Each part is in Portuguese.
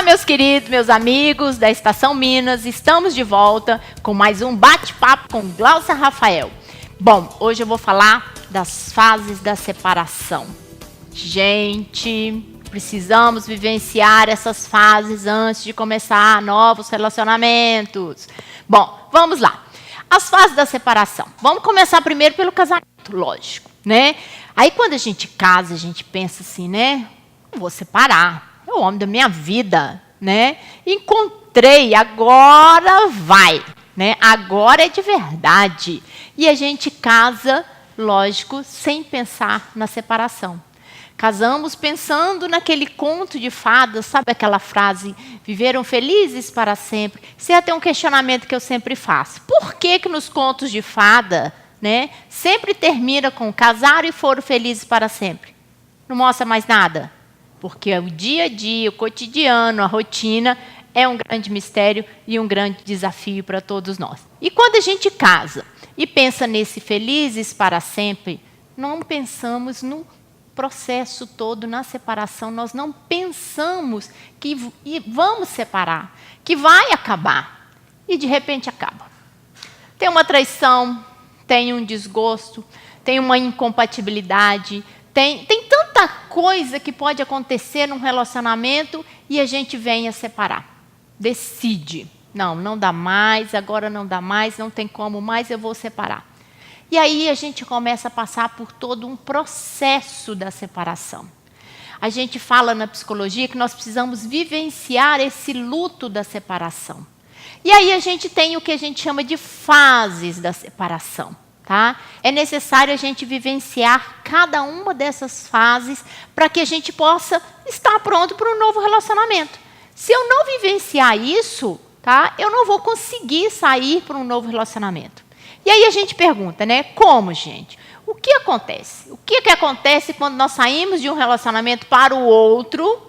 meus queridos, meus amigos da Estação Minas, estamos de volta com mais um bate-papo com Glaucia Rafael. Bom, hoje eu vou falar das fases da separação. Gente, precisamos vivenciar essas fases antes de começar novos relacionamentos. Bom, vamos lá. As fases da separação. Vamos começar primeiro pelo casamento, lógico, né? Aí quando a gente casa, a gente pensa assim, né? Eu vou separar. É o homem da minha vida, né? Encontrei, agora vai, né? Agora é de verdade. E a gente casa, lógico, sem pensar na separação. Casamos pensando naquele conto de fadas, sabe aquela frase, viveram felizes para sempre? Isso é até um questionamento que eu sempre faço. Por que nos contos de fada, né, sempre termina com casaram e foram felizes para sempre? Não mostra mais nada? Porque o dia a dia, o cotidiano, a rotina é um grande mistério e um grande desafio para todos nós. E quando a gente casa e pensa nesse felizes para sempre, não pensamos no processo todo, na separação, nós não pensamos que vamos separar, que vai acabar. E de repente acaba. Tem uma traição, tem um desgosto, tem uma incompatibilidade, tem tanta coisa que pode acontecer num relacionamento e a gente vem a separar. Decide. Não dá mais, agora não dá mais, não tem como mais, eu vou separar. E aí a gente começa a passar por todo um processo da separação. A gente fala na psicologia que nós precisamos vivenciar esse luto da separação. E aí a gente tem o que a gente chama de fases da separação. Tá? É necessário a gente vivenciar cada uma dessas fases para que a gente possa estar pronto para um novo relacionamento. Se eu não vivenciar isso, tá, eu não vou conseguir sair para um novo relacionamento. E aí a gente pergunta, né? Como, gente? O que acontece? O que acontece quando nós saímos de um relacionamento para o outro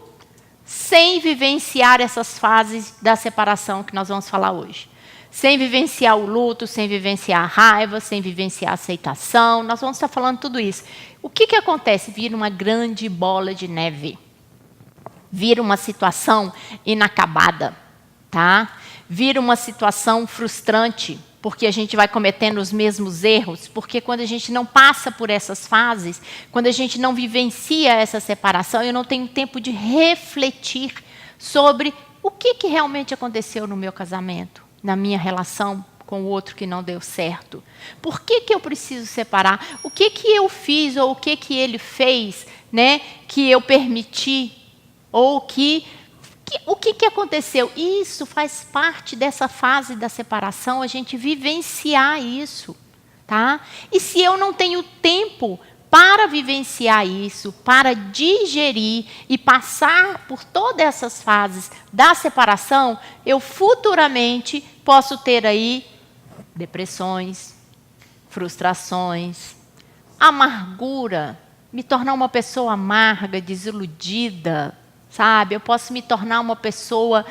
sem vivenciar essas fases da separação que nós vamos falar hoje? Sem vivenciar o luto, sem vivenciar a raiva, sem vivenciar a aceitação. Nós vamos estar falando tudo isso. O que acontece? Vira uma grande bola de neve. Vira uma situação inacabada. Tá? Vira uma situação frustrante, porque a gente vai cometendo os mesmos erros. Porque quando a gente não passa por essas fases, quando a gente não vivencia essa separação, eu não tenho tempo de refletir sobre o que realmente aconteceu no meu casamento, na minha relação com o outro que não deu certo. Por que eu preciso separar? O que eu fiz ou o que ele fez, né, que eu permiti? Ou o que aconteceu? Isso faz parte dessa fase da separação, a gente vivenciar isso. Tá? E se eu não tenho tempo para vivenciar isso, para digerir e passar por todas essas fases da separação, eu futuramente posso ter aí depressões, frustrações, amargura, me tornar uma pessoa amarga, desiludida, sabe? Eu posso me tornar uma pessoa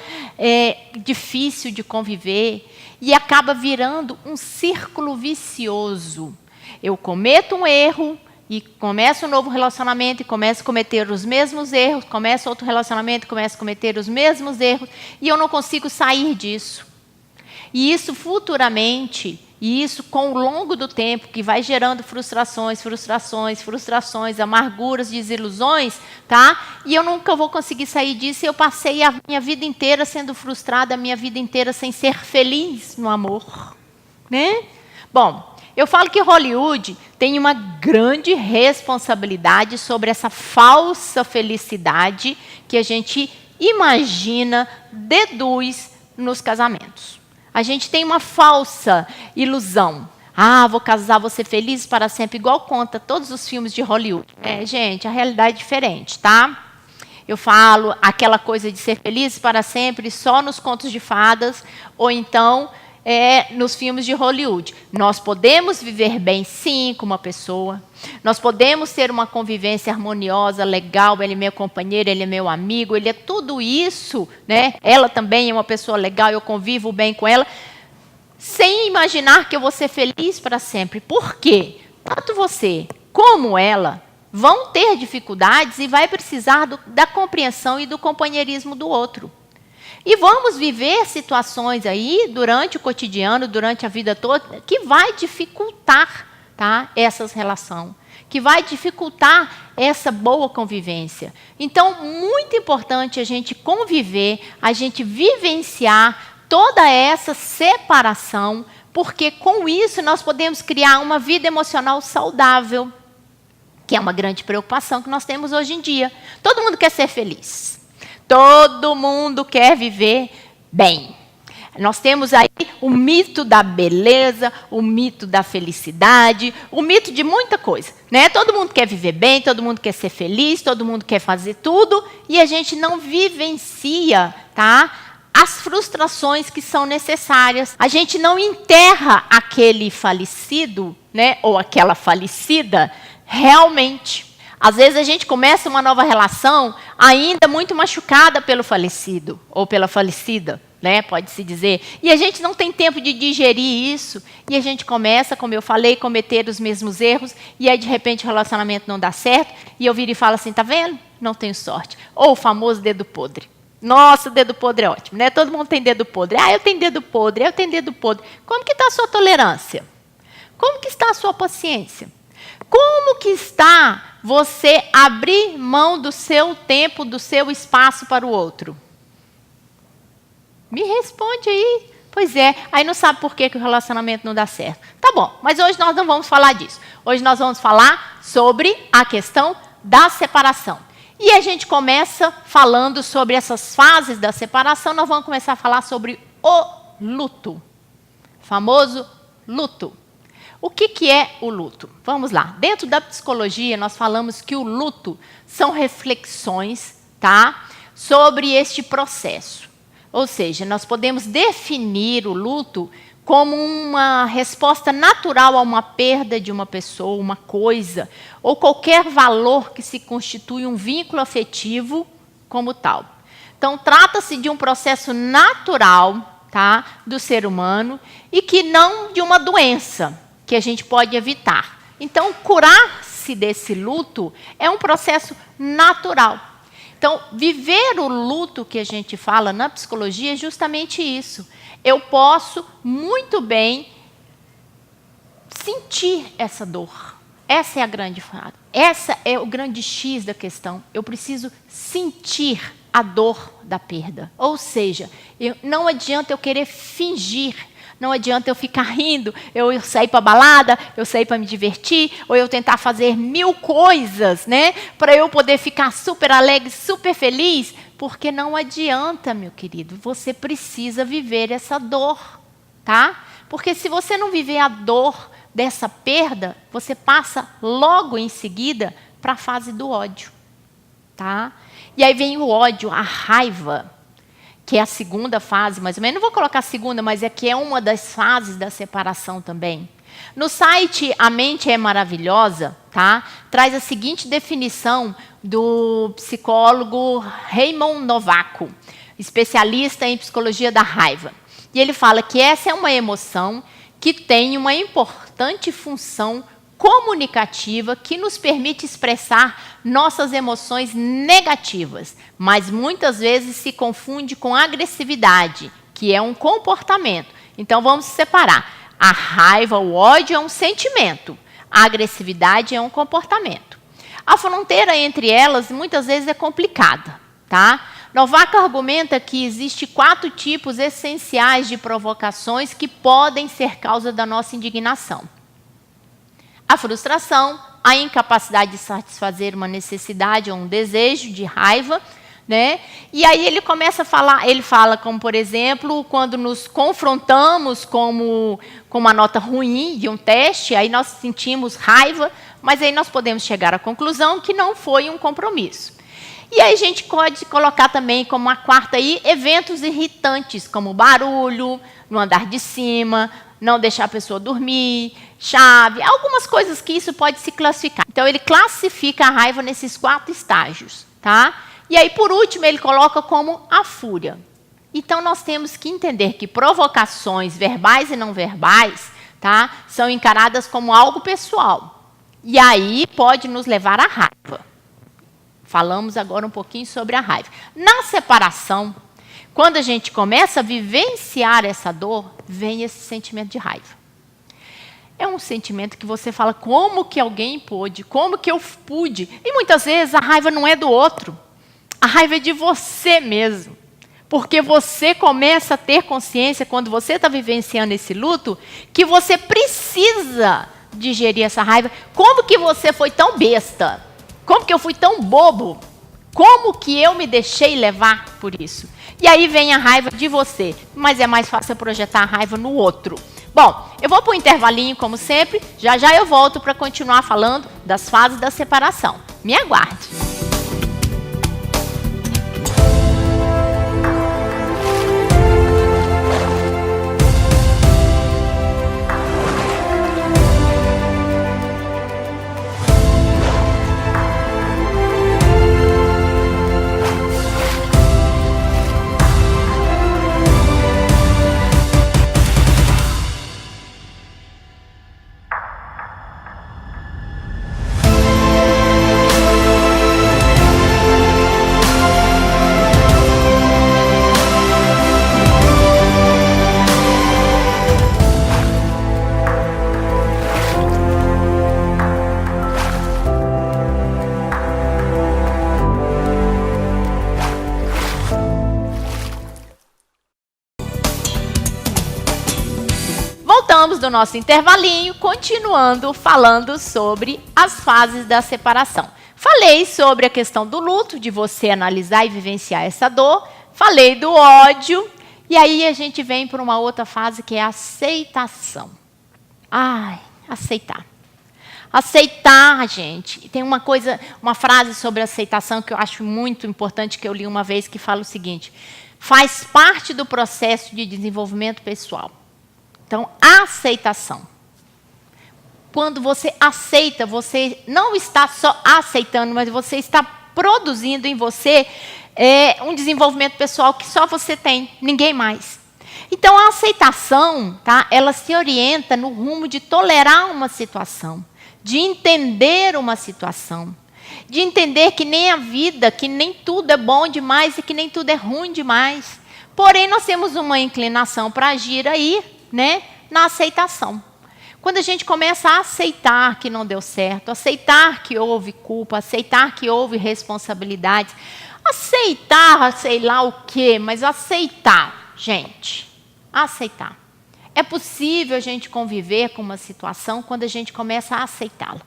difícil de conviver e acaba virando um círculo vicioso. Eu cometo um erro, e começa um novo relacionamento e começa a cometer os mesmos erros, começa outro relacionamento e começa a cometer os mesmos erros, e eu não consigo sair disso. E isso futuramente, e isso com o longo do tempo, que vai gerando frustrações, amarguras, desilusões, tá? E eu nunca vou conseguir sair disso, e eu passei a minha vida inteira sendo frustrada, a minha vida inteira sem ser feliz no amor. Né? Bom, eu falo que Hollywood tem uma grande responsabilidade sobre essa falsa felicidade que a gente imagina, deduz nos casamentos. A gente tem uma falsa ilusão. Vou casar, vou ser feliz para sempre, igual conta todos os filmes de Hollywood. Gente, a realidade é diferente, tá? Eu falo aquela coisa de ser feliz para sempre só nos contos de fadas, ou então nos filmes de Hollywood. Nós podemos viver bem, sim, com uma pessoa. Nós podemos ter uma convivência harmoniosa, legal. Ele é meu companheiro, ele é meu amigo, ele é tudo isso, né? Ela também é uma pessoa legal, eu convivo bem com ela, sem imaginar que eu vou ser feliz para sempre. Por quê? Tanto você como ela vão ter dificuldades e vai precisar da compreensão e do companheirismo do outro. E vamos viver situações aí durante o cotidiano, durante a vida toda, que vai dificultar, tá, essas relações, que vai dificultar essa boa convivência. Então, muito importante a gente conviver, a gente vivenciar toda essa separação, porque com isso nós podemos criar uma vida emocional saudável, que é uma grande preocupação que nós temos hoje em dia. Todo mundo quer ser feliz. Todo mundo quer viver bem. Nós temos aí o mito da beleza, o mito da felicidade, o mito de muita coisa, né? Todo mundo quer viver bem, todo mundo quer ser feliz, todo mundo quer fazer tudo, e a gente não vivencia, tá, as frustrações que são necessárias. A gente não enterra aquele falecido, né, ou aquela falecida, realmente. Às vezes a gente começa uma nova relação ainda muito machucada pelo falecido ou pela falecida, né? Pode-se dizer. E a gente não tem tempo de digerir isso. E a gente começa, como eu falei, cometer os mesmos erros. E aí, de repente, o relacionamento não dá certo. E eu viro e falo assim, tá vendo? Não tenho sorte. Ou o famoso dedo podre. Nossa, o dedo podre é ótimo, né? Todo mundo tem dedo podre. Ah, eu tenho dedo podre, eu tenho dedo podre. Como que está a sua tolerância? Como que está a sua paciência? Como que está você abrir mão do seu tempo, do seu espaço para o outro? Me responde aí. Pois é, aí não sabe por que o relacionamento não dá certo. Tá bom, mas hoje nós não vamos falar disso. Hoje nós vamos falar sobre a questão da separação. E a gente começa falando sobre essas fases da separação, nós vamos começar a falar sobre o luto. Famoso luto. O que é o luto? Vamos lá. Dentro da psicologia, nós falamos que o luto são reflexões, tá, sobre este processo. Ou seja, nós podemos definir o luto como uma resposta natural a uma perda de uma pessoa, uma coisa, ou qualquer valor que se constitui um vínculo afetivo como tal. Então, trata-se de um processo natural, tá, do ser humano e que não de uma doença que a gente pode evitar. Então, curar-se desse luto é um processo natural. Então, viver o luto que a gente fala na psicologia é justamente isso. Eu posso muito bem sentir essa dor. Essa é a grande frase. Essa é o grande X da questão. Eu preciso sentir a dor da perda. Ou seja, não adianta eu querer fingir. Não adianta eu ficar rindo, eu sair para a balada, eu sair para me divertir, ou eu tentar fazer 1000 coisas, né, para eu poder ficar super alegre, super feliz, porque não adianta, meu querido, você precisa viver essa dor, tá? Porque se você não viver a dor dessa perda, você passa logo em seguida para a fase do ódio, tá? E aí vem o ódio, a raiva, que é a segunda fase, mais ou menos. Não vou colocar a segunda, mas é que é uma das fases da separação também. No site A Mente é Maravilhosa, tá, traz a seguinte definição do psicólogo Raymond Novaco, especialista em psicologia da raiva. E ele fala que essa é uma emoção que tem uma importante função comunicativa que nos permite expressar nossas emoções negativas, mas muitas vezes se confunde com agressividade, que é um comportamento. Então vamos separar. A raiva, o ódio é um sentimento, a agressividade é um comportamento. A fronteira entre elas muitas vezes é complicada, tá? Novaco argumenta que existem 4 tipos essenciais de provocações que podem ser causa da nossa indignação. A frustração, a incapacidade de satisfazer uma necessidade ou um desejo de raiva, né? E aí ele começa a falar, ele fala como, por exemplo, quando nos confrontamos com uma nota ruim de um teste, aí nós sentimos raiva, mas aí nós podemos chegar à conclusão que não foi um compromisso. E aí a gente pode colocar também como a quarta aí, eventos irritantes, como barulho, no andar de cima, não deixar a pessoa dormir, chave, algumas coisas que isso pode se classificar. Então, ele classifica a raiva nesses 4 estágios, tá? E aí, por último, ele coloca como a fúria. Então, nós temos que entender que provocações verbais e não verbais, tá, são encaradas como algo pessoal. E aí, pode nos levar à raiva. Falamos agora um pouquinho sobre a raiva. Na separação, quando a gente começa a vivenciar essa dor, vem esse sentimento de raiva. É um sentimento que você fala, como que alguém pôde? Como que eu pude? E muitas vezes a raiva não é do outro. A raiva é de você mesmo. Porque você começa a ter consciência, quando você está vivenciando esse luto, que você precisa digerir essa raiva. Como que você foi tão besta? Como que eu fui tão bobo? Como que eu me deixei levar por isso? E aí vem a raiva de você. Mas é mais fácil projetar a raiva no outro. Bom, eu vou para o intervalinho, como sempre. Já já eu volto para continuar falando das fases da separação. Me aguarde. Voltamos do nosso intervalinho, continuando falando sobre as fases da separação. Falei sobre a questão do luto, de você analisar e vivenciar essa dor. Falei do ódio. E aí a gente vem para uma outra fase que é a aceitação. Ai, aceitar. Aceitar, gente. Tem uma frase sobre aceitação que eu acho muito importante, que eu li uma vez, que fala o seguinte: faz parte do processo de desenvolvimento pessoal. Então, a aceitação. Quando você aceita, você não está só aceitando, mas você está produzindo em você um desenvolvimento pessoal que só você tem, ninguém mais. Então, a aceitação, tá, ela se orienta no rumo de tolerar uma situação, de entender uma situação, de entender que nem a vida, que nem tudo é bom demais e que nem tudo é ruim demais. Porém, nós temos uma inclinação para agir aí, né, na aceitação. Quando a gente começa a aceitar que não deu certo, aceitar que houve culpa, aceitar que houve responsabilidades, aceitar, sei lá o quê, mas aceitar, gente, aceitar. É possível a gente conviver com uma situação quando a gente começa a aceitá-la.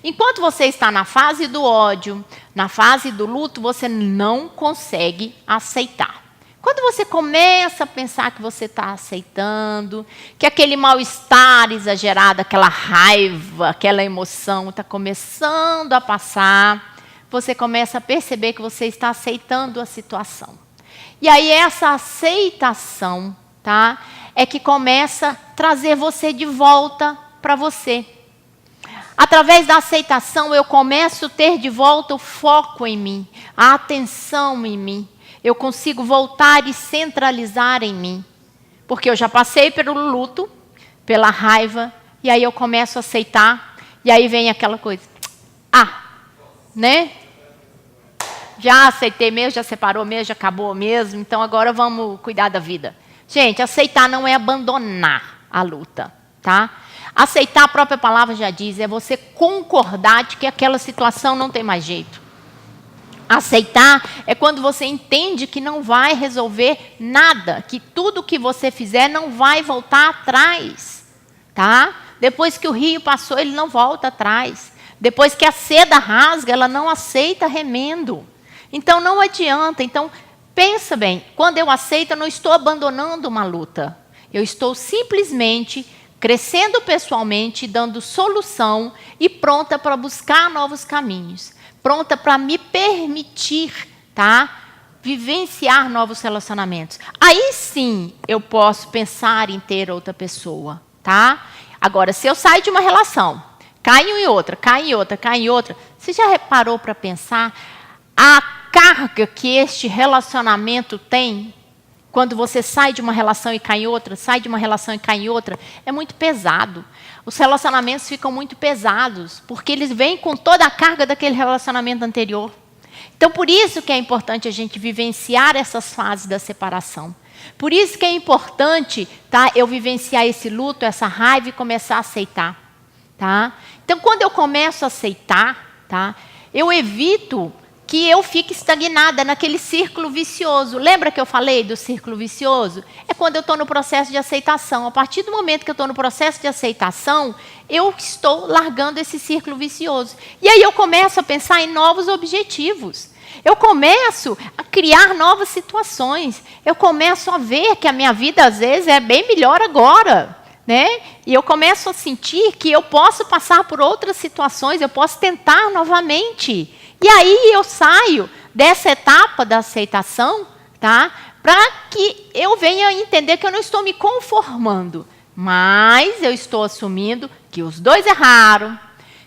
Enquanto você está na fase do ódio, na fase do luto, você não consegue aceitar. Quando você começa a pensar que você está aceitando, que aquele mal-estar exagerado, aquela raiva, aquela emoção está começando a passar, você começa a perceber que você está aceitando a situação. E aí essa aceitação, tá, é que começa a trazer você de volta para você. Através da aceitação, eu começo a ter de volta o foco em mim, a atenção em mim. Eu consigo voltar e centralizar em mim. Porque eu já passei pelo luto, pela raiva, e aí eu começo a aceitar, e aí vem aquela coisa. Né? Já aceitei mesmo, já separou mesmo, já acabou mesmo, então agora vamos cuidar da vida. Gente, aceitar não é abandonar a luta, tá? Aceitar, a própria palavra já diz, é você concordar de que aquela situação não tem mais jeito. Aceitar é quando você entende que não vai resolver nada, que tudo que você fizer não vai voltar atrás, tá? Depois que o rio passou, ele não volta atrás. Depois que a seda rasga, ela não aceita remendo. Então não adianta. Então pensa bem, quando eu aceito, eu não estou abandonando uma luta. Eu estou simplesmente crescendo pessoalmente, dando solução e pronta para buscar novos caminhos. Pronta para me permitir, tá, vivenciar novos relacionamentos. Aí sim eu posso pensar em ter outra pessoa, tá? Agora, se eu saio de uma relação, caio em outra, caio em outra, caio em outra, você já reparou para pensar a carga que este relacionamento tem? Quando você sai de uma relação e cai em outra, sai de uma relação e cai em outra, é muito pesado. Os relacionamentos ficam muito pesados, porque eles vêm com toda a carga daquele relacionamento anterior. Então, por isso que é importante a gente vivenciar essas fases da separação. Por isso que é importante, tá, eu vivenciar esse luto, essa raiva e começar a aceitar. Tá? Então, quando eu começo a aceitar, tá, eu evito que eu fique estagnada naquele círculo vicioso. Lembra que eu falei do círculo vicioso? É quando eu estou no processo de aceitação. A partir do momento que eu estou no processo de aceitação, eu estou largando esse círculo vicioso. E aí eu começo a pensar em novos objetivos. Eu começo a criar novas situações. Eu começo a ver que a minha vida, às vezes, é bem melhor agora. Né? E eu começo a sentir que eu posso passar por outras situações, eu posso tentar novamente. E aí eu saio dessa etapa da aceitação, tá? Para que eu venha entender que eu não estou me conformando, mas eu estou assumindo que os dois erraram,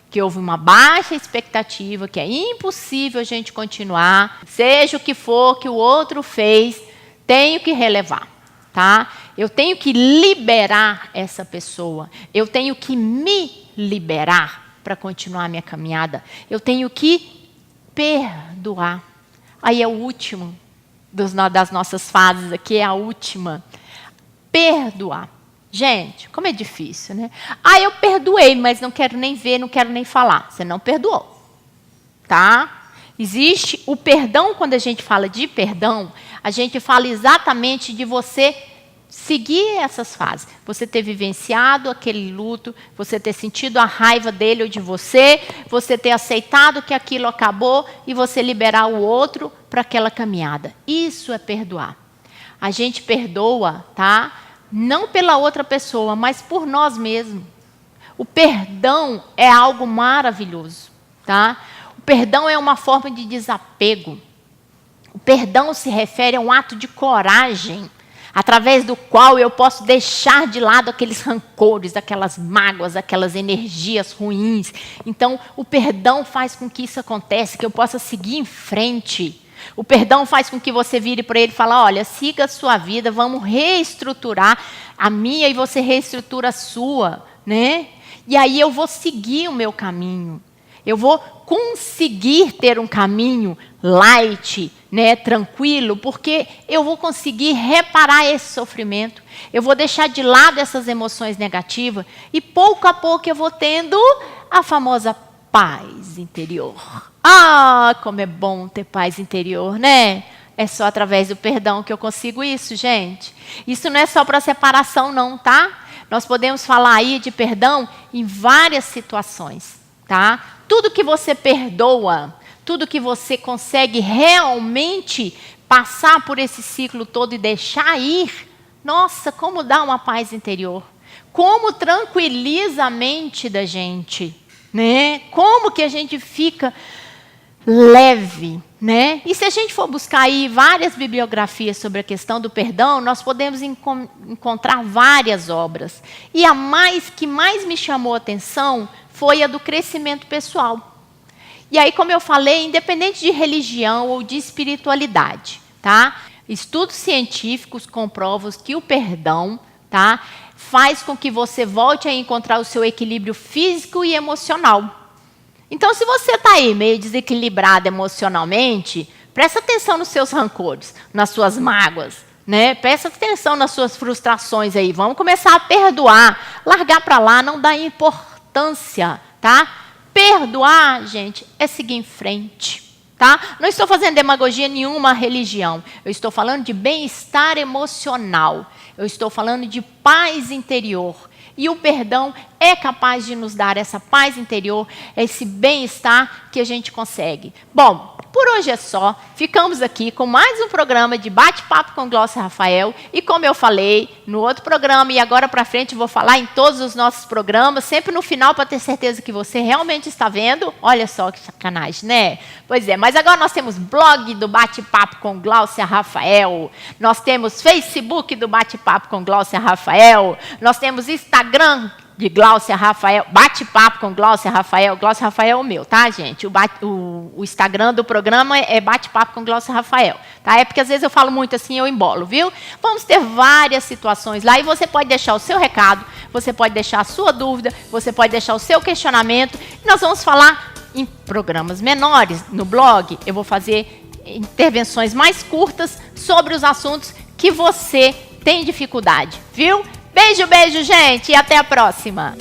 que houve uma baixa expectativa, que é impossível a gente continuar, seja o que for que o outro fez, tenho que relevar. Tá? Eu tenho que liberar essa pessoa. Eu tenho que me liberar para continuar a minha caminhada. Eu tenho que perdoar. Aí é o último das nossas fases aqui, é a última. Perdoar. Gente, como é difícil, né? Ah, eu perdoei, mas não quero nem ver, não quero nem falar. Você não perdoou. Tá? Existe o perdão, quando a gente fala de perdão, a gente fala exatamente de você seguir essas fases. Você ter vivenciado aquele luto, você ter sentido a raiva dele ou de você ter aceitado que aquilo acabou e você liberar o outro para aquela caminhada. Isso é perdoar. A gente perdoa, tá? Não pela outra pessoa, mas por nós mesmos. O perdão é algo maravilhoso, tá? O perdão é uma forma de desapego. O perdão se refere a um ato de coragem, através do qual eu posso deixar de lado aqueles rancores, aquelas mágoas, aquelas energias ruins. Então, o perdão faz com que isso aconteça, que eu possa seguir em frente. O perdão faz com que você vire para ele e fale, olha, siga a sua vida, vamos reestruturar a minha e você reestrutura a sua, né? E aí eu vou seguir o meu caminho. Eu vou conseguir ter um caminho light, né, tranquilo, porque eu vou conseguir reparar esse sofrimento. Eu vou deixar de lado essas emoções negativas e pouco a pouco eu vou tendo a famosa paz interior. Ah, como é bom ter paz interior, né? É só através do perdão que eu consigo isso, gente. Isso não é só para separação, não, tá? Nós podemos falar aí de perdão em várias situações, tá? Tudo que você perdoa, tudo que você consegue realmente passar por esse ciclo todo e deixar ir, nossa, como dá uma paz interior. Como tranquiliza a mente da gente, né? Como que a gente fica leve, né? E se a gente for buscar aí várias bibliografias sobre a questão do perdão, nós podemos encontrar várias obras. E a que mais me chamou a atenção foi a do crescimento pessoal. E aí, como eu falei, independente de religião ou de espiritualidade, tá? Estudos científicos comprovam que o perdão, tá, faz com que você volte a encontrar o seu equilíbrio físico e emocional. Então, se você está aí meio desequilibrado emocionalmente, presta atenção nos seus rancores, nas suas mágoas, né? Presta atenção nas suas frustrações aí. Vamos começar a perdoar, largar para lá, não dar importância, tá? Perdoar, gente, é seguir em frente, tá? Não estou fazendo demagogia nenhuma religião. Eu estou falando de bem-estar emocional. Eu estou falando de paz interior. E o perdão é capaz de nos dar essa paz interior, esse bem-estar que a gente consegue. Bom, por hoje é só. Ficamos aqui com mais um programa de Bate-Papo com Glaucia Rafael. E como eu falei no outro programa, e agora para frente vou falar em todos os nossos programas, sempre no final para ter certeza que você realmente está vendo. Olha só que sacanagem, né? Pois é, mas agora nós temos blog do Bate-Papo com Glaucia Rafael. Nós temos Facebook do Bate-Papo com Glaucia Rafael. Nós temos Instagram de Glaucia Rafael, Bate-Papo com Glaucia Rafael. Glaucia Rafael é o meu, tá, gente? O Instagram do programa é Bate-Papo com Glaucia Rafael. Tá? É porque às vezes eu falo muito assim, eu embolo, viu? Vamos ter várias situações lá e você pode deixar o seu recado, você pode deixar a sua dúvida, você pode deixar o seu questionamento. Nós vamos falar em programas menores no blog, eu vou fazer intervenções mais curtas sobre os assuntos que você tem dificuldade, viu? Beijo, beijo, gente, e até a próxima!